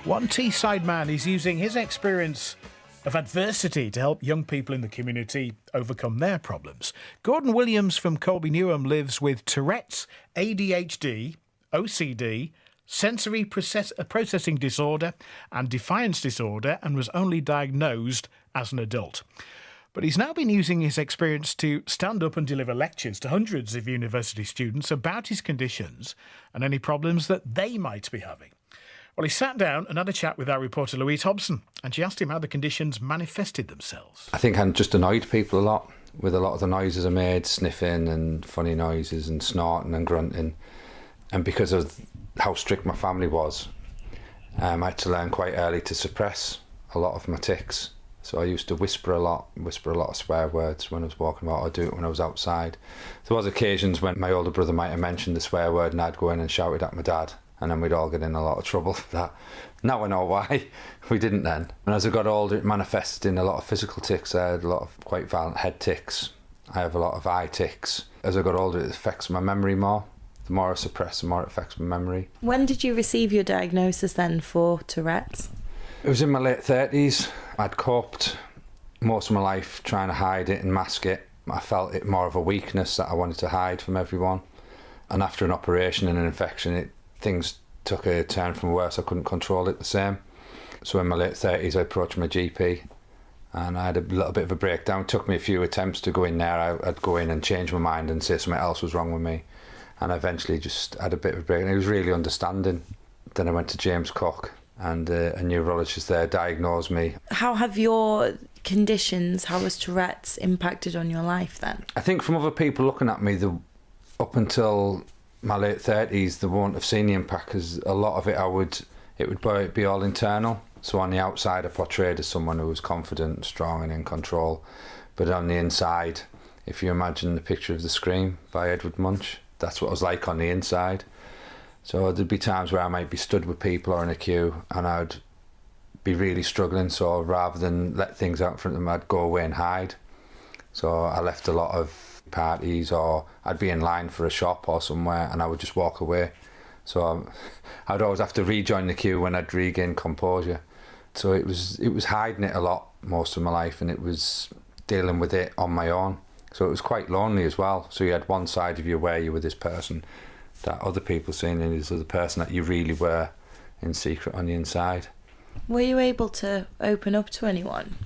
One Teesside man is using his experience of adversity to help young people in the community overcome their problems. Gordon Williams from Colby Newham lives with Tourette's, ADHD, OCD, sensory processing disorder and defiance disorder, and was only diagnosed as an adult. But he's now been using his experience to stand up and deliver lectures to hundreds of university students about his conditions and any problems that they might be having. Well, he sat down and had a chat with our reporter Louise Hobson, and she asked him how the conditions manifested themselves. I think I just annoyed people a lot with a lot of the noises I made, sniffing and funny noises and snorting and grunting. And because of how strict my family was, I had to learn quite early to suppress a lot of my tics. So I used to whisper a lot of swear words when I was walking about, or do it when I was outside. There was occasions when my older brother might have mentioned the swear word and I'd go in and shout it at my dad, and then we'd all get in a lot of trouble for that. Now I know why. We didn't then. And as I got older, it manifested in a lot of physical tics. I had a lot of quite violent head tics. I have a lot of eye tics. As I got older, it affects my memory more. The more I suppress, the more it affects my memory. When did you receive your diagnosis then for Tourette's? It was in my late 30s. I'd coped most of my life trying to hide it and mask it. I felt it more of a weakness that I wanted to hide from everyone. And after an operation and an infection, things took a turn from worse. I couldn't control it the same. So in my late 30s, I approached my GP and I had a little bit of a breakdown. It took me a few attempts to go in there. I'd go in and change my mind and say something else was wrong with me. And I eventually just had a bit of a breakdown. He was really understanding. Then I went to James Cook, and a neurologist there diagnosed me. How have your conditions, how has Tourette's impacted on your life then? I think from other people looking at me, up until my late 30s, they won't have seen the impact, because a lot of it would be all internal. So on the outside, I portrayed as someone who was confident, strong and in control. But on the inside, if you imagine the picture of The Scream by Edward Munch, that's what I was like on the inside. So there'd be times where I might be stood with people or in a queue and I'd be really struggling. So rather than let things out in front of them, I'd go away and hide. So I left a lot of parties, or I'd be in line for a shop or somewhere and I would just walk away. So I'd always have to rejoin the queue when I'd regain composure. So it was hiding it a lot most of my life, and it was dealing with it on my own. So it was quite lonely as well. So you had one side of you where you were this person that other people seen, and this other person that you really were in secret on the inside. Were you able to open up to anyone?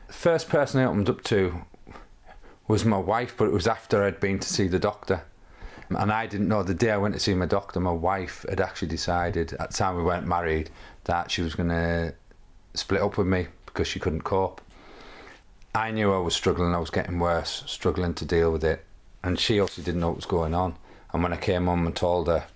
The first person I opened up to was my wife, but it was after I'd been to see the doctor. And I didn't know, the day I went to see my doctor, my wife had actually decided, at the time we weren't married, that she was going to split up with me because she couldn't cope. I knew I was struggling, I was getting worse, struggling to deal with it. And she also didn't know what was going on. And when I came home and told her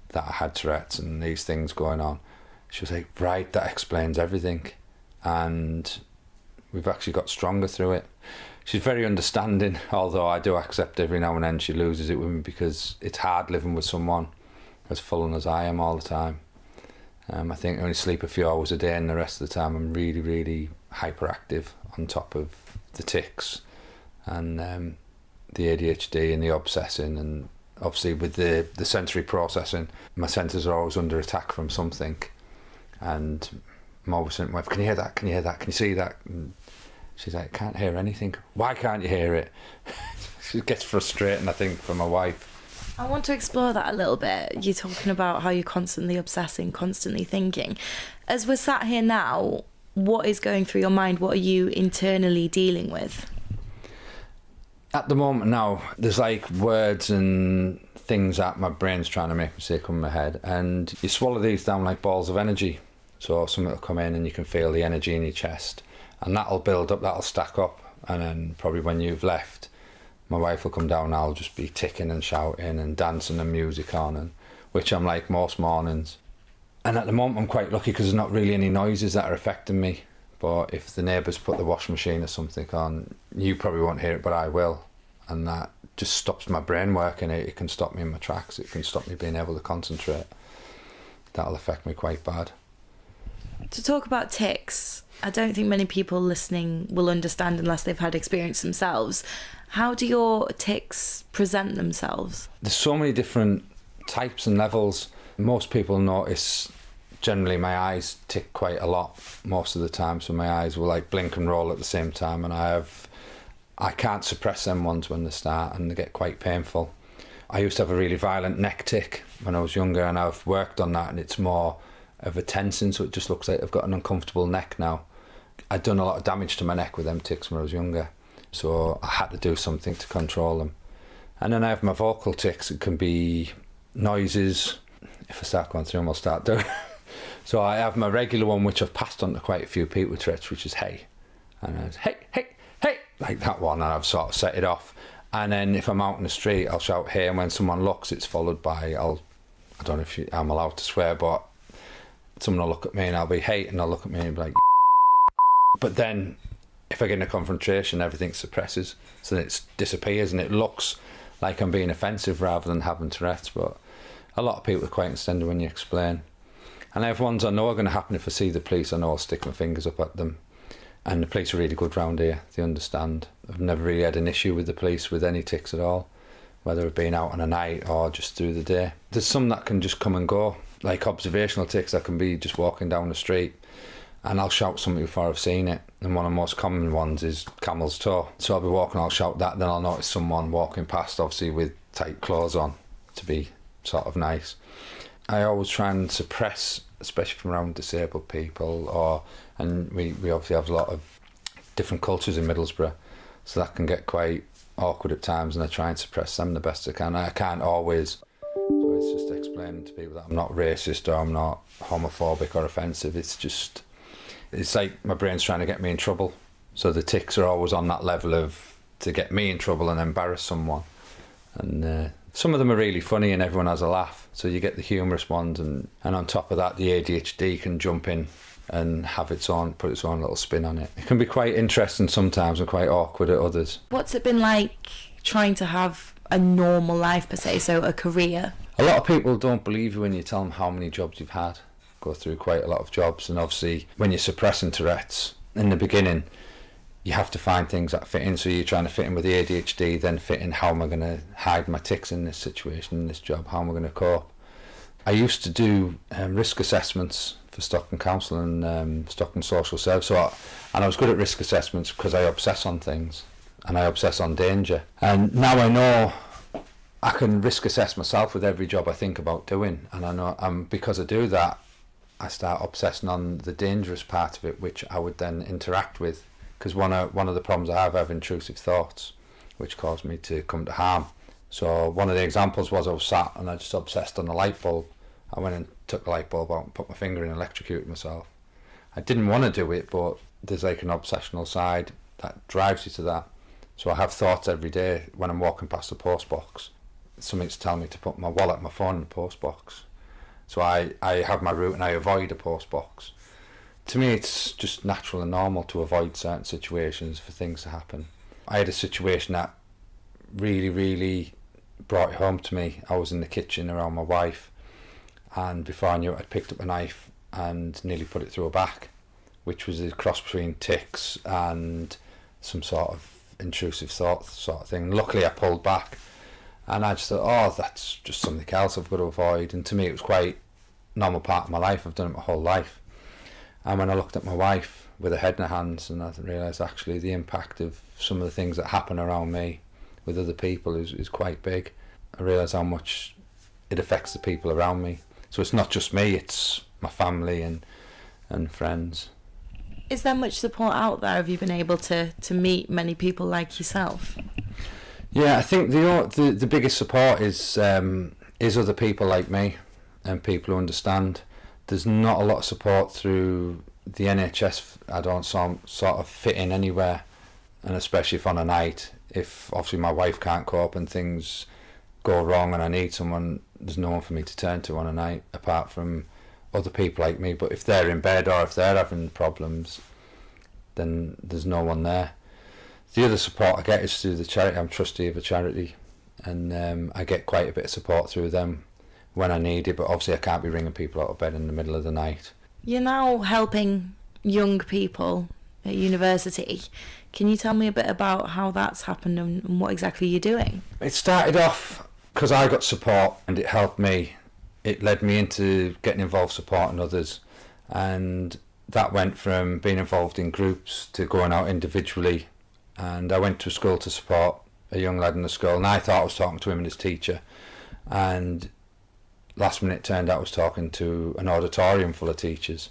that I had Tourette's and these things going on, she was like, right, that explains everything. And we've actually got stronger through it. She's very understanding, although I do accept every now and then she loses it with me, because it's hard living with someone as full as I am all the time. I think I only sleep a few hours a day, and the rest of the time I'm really, really hyperactive on top of the tics and the ADHD and the obsessing, and obviously with the sensory processing, my senses are always under attack from something. And I'm always saying, "Wife, can you hear that? Can you hear that? Can you see that?" And she's like, "Can't hear anything." Why can't you hear it? She gets frustrating, I think, for my wife. I want to explore that a little bit. You're talking about how you're constantly obsessing, constantly thinking. As we're sat here now, what is going through your mind? What are you internally dealing with? At the moment now, there's like words and things that my brain's trying to make me say come in my head, and you swallow these down like balls of energy. So something will come in and you can feel the energy in your chest, and that'll build up, that'll stack up, and then probably when you've left, my wife will come down and I'll just be ticking and shouting and dancing and music on, and which I'm like most mornings. And at the moment I'm quite lucky because there's not really any noises that are affecting me. But if the neighbours put the washing machine or something on, you probably won't hear it, but I will. And that just stops my brain working. It can stop me in my tracks. It can stop me being able to concentrate. That'll affect me quite bad. To talk about tics, I don't think many people listening will understand unless they've had experience themselves. How do your tics present themselves? There's so many different types and levels. Most people notice generally my eyes tick quite a lot most of the time, so my eyes will like blink and roll at the same time, and I can't suppress them ones when they start, and they get quite painful. I used to have a really violent neck tic when I was younger, and I've worked on that, and it's more of a tensing, so it just looks like I've got an uncomfortable neck now. I'd done a lot of damage to my neck with them tics when I was younger, so I had to do something to control them. And then I have my vocal tics. It can be noises. If I start going through them, I'll start doing. So I have my regular one, which I've passed on to quite a few people with Tourette's, which is hey. And it's hey, hey, hey, like that one, and I've sort of set it off. And then if I'm out in the street, I'll shout hey, and when someone looks, it's followed by, I don't know if I'm allowed to swear, but someone will look at me and I'll be hey, and they'll look at me and be like, but then if I get in a confrontation, everything suppresses, so then it disappears, and it looks like I'm being offensive rather than having Tourette's. But a lot of people are quite understanding when you explain. And I have ones I know are going to happen. If I see the police, I know I'll stick my fingers up at them. And the police are really good round here. They understand. I've never really had an issue with the police with any tics at all, whether it being out on a night or just through the day. There's some that can just come and go, like observational tics that can be just walking down the street, and I'll shout something before I've seen it. And one of the most common ones is camel's toe. So I'll be walking, I'll shout that, then I'll notice someone walking past, obviously with tight clothes on, to be sort of nice. I always try and suppress, especially from around disabled people, and we obviously have a lot of different cultures in Middlesbrough, so that can get quite awkward at times, and I try and suppress them the best I can. I can't always, so it's just explaining to people that I'm not racist or I'm not homophobic or offensive. It's like my brain's trying to get me in trouble, so the tics are always on that level of to get me in trouble and embarrass someone. And some of them are really funny and everyone has a laugh, so you get the humorous ones, and on top of that the ADHD can jump in and put its own little spin on it. It can be quite interesting sometimes and quite awkward at others. What's it been like trying to have a normal life per se, so a career? A lot of people don't believe you when you tell them how many jobs you've had. Go through quite a lot of jobs, and obviously when you're suppressing Tourette's in the beginning, you have to find things that fit in. So you're trying to fit in with the ADHD, then fit in how am I going to hide my tics in this situation, in this job, how am I going to cope. I used to do risk assessments for Stockton Council and Stockton Social Service, and I was good at risk assessments because I obsess on things and I obsess on danger. And now I know I can risk assess myself with every job I think about doing, and I know because I do that, I start obsessing on the dangerous part of it, which I would then interact with, because one of the problems I have intrusive thoughts, which cause me to come to harm. So one of the examples was I was sat and I just obsessed on the light bulb. I went and took the light bulb out and put my finger in and electrocuted myself. I didn't want to do it, but there's like an obsessional side that drives you to that. So I have thoughts every day when I'm walking past the post box. Something's telling me to put my wallet, my phone in the post box. So I have my route and I avoid a post box. To me, it's just natural and normal to avoid certain situations for things to happen. I had a situation that really, really brought it home to me. I was in the kitchen around my wife, and before I knew it, I'd picked up a knife and nearly put it through her back, which was a cross between tics and some sort of intrusive thought sort of thing. Luckily, I pulled back. And I just thought, oh, that's just something else I've got to avoid. And to me, it was quite a normal part of my life. I've done it my whole life. And when I looked at my wife with her head in her hands, and I realised actually the impact of some of the things that happen around me with other people is quite big. I realised how much it affects the people around me. So it's not just me, it's my family and friends. Is there much support out there? Have you been able to meet many people like yourself? Yeah, I think the biggest support is other people like me and people who understand. There's not a lot of support through the NHS. I don't sort of fit in anywhere, and especially if on a night, if obviously my wife can't cope and things go wrong and I need someone, there's no one for me to turn to on a night apart from other people like me. But if they're in bed or if they're having problems, then there's no one there. The other support I get is through the charity. I'm trustee of a charity, and I get quite a bit of support through them when I need it, but obviously I can't be ringing people out of bed in the middle of the night. You're now helping young people at university. Can you tell me a bit about how that's happened and what exactly you're doing? It started off because I got support and it helped me it led me into getting involved supporting others, and that went from being involved in groups to going out individually. And I went to a school to support a young lad in the school, and I thought I was talking to him and his teacher, and last minute it turned out I was talking to an auditorium full of teachers.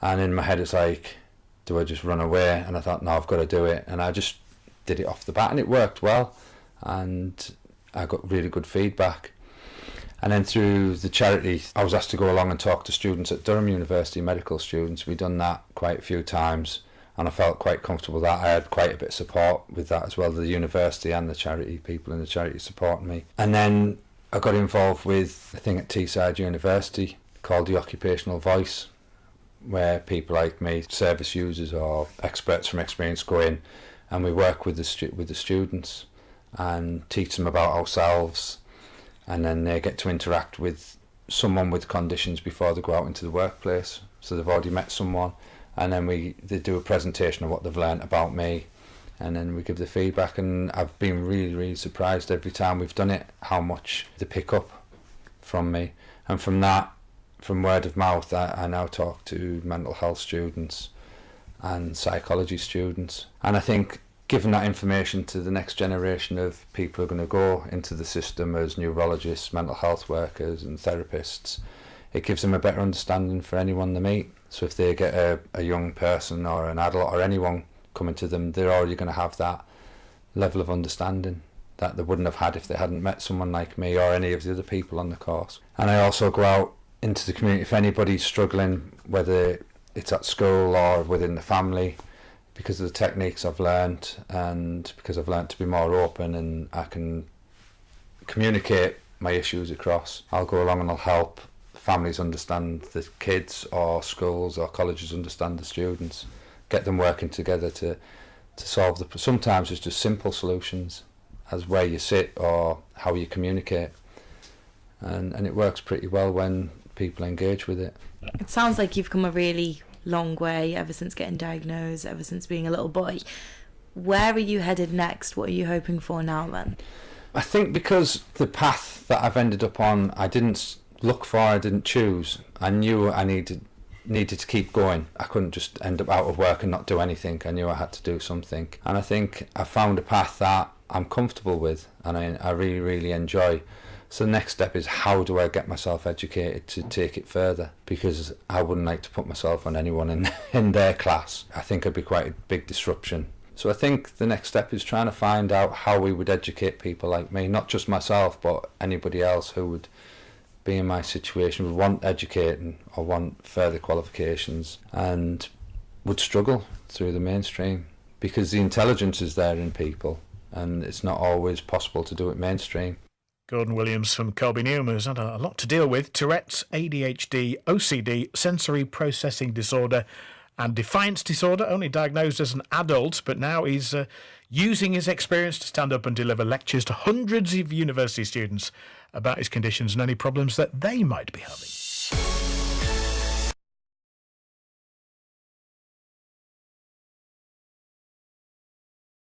And in my head it's like, do I just run away? And I thought, no, I've got to do it. And I just did it off the bat, and it worked well, and I got really good feedback. And then through the charity, I was asked to go along and talk to students at Durham University, medical students. We've done that quite a few times, and I felt quite comfortable with that. I had quite a bit of support with that as well, the university and the charity, people in the charity supporting me. And then I got involved with a thing at Teesside University called the Occupational Voice, where people like me, service users or experts from experience, go in and we work with the students and teach them about ourselves, and then they get to interact with someone with conditions before they go out into the workplace. So they've already met someone, and then they do a presentation of what they've learnt about me, and then we give the feedback. And I've been really, really surprised every time we've done it how much they pick up from me. And from that, from word of mouth, I now talk to mental health students and psychology students. And I think giving that information to the next generation of people who are going to go into the system as neurologists, mental health workers and therapists, it gives them a better understanding for anyone they meet. So if they get a young person or an adult or anyone coming to them, they're already going to have that level of understanding that they wouldn't have had if they hadn't met someone like me or any of the other people on the course. And I also go out into the community if anybody's struggling, whether it's at school or within the family, because of the techniques I've learned and because I've learned to be more open and I can communicate my issues across. I'll go along and I'll help families understand the kids, or schools or colleges understand the students, get them working together to solve sometimes it's just simple solutions as where you sit or how you communicate, and it works pretty well when people engage with it. It sounds like you've come a really long way ever since getting diagnosed, ever since being a little boy. Where are you headed next? What are you hoping for now then? I think because the path that I've ended up on, I didn't look for, I didn't choose. I knew I needed to keep going. I couldn't just end up out of work and not do anything. I knew I had to do something. And I think I found a path that I'm comfortable with and I really, really enjoy. So the next step is, how do I get myself educated to take it further? Because I wouldn't like to put myself on anyone in their class. I think it'd be quite a big disruption. So I think the next step is trying to find out how we would educate people like me, not just myself, but anybody else who would be in my situation, would want educating or want further qualifications and would struggle through the mainstream, because the intelligence is there in people and it's not always possible to do it mainstream. Gordon Williams from Colby Newham has had a lot to deal with: Tourette's, ADHD, OCD, sensory processing disorder and defiance disorder, only diagnosed as an adult, but now he's using his experience to stand up and deliver lectures to hundreds of university students about his conditions and any problems that they might be having.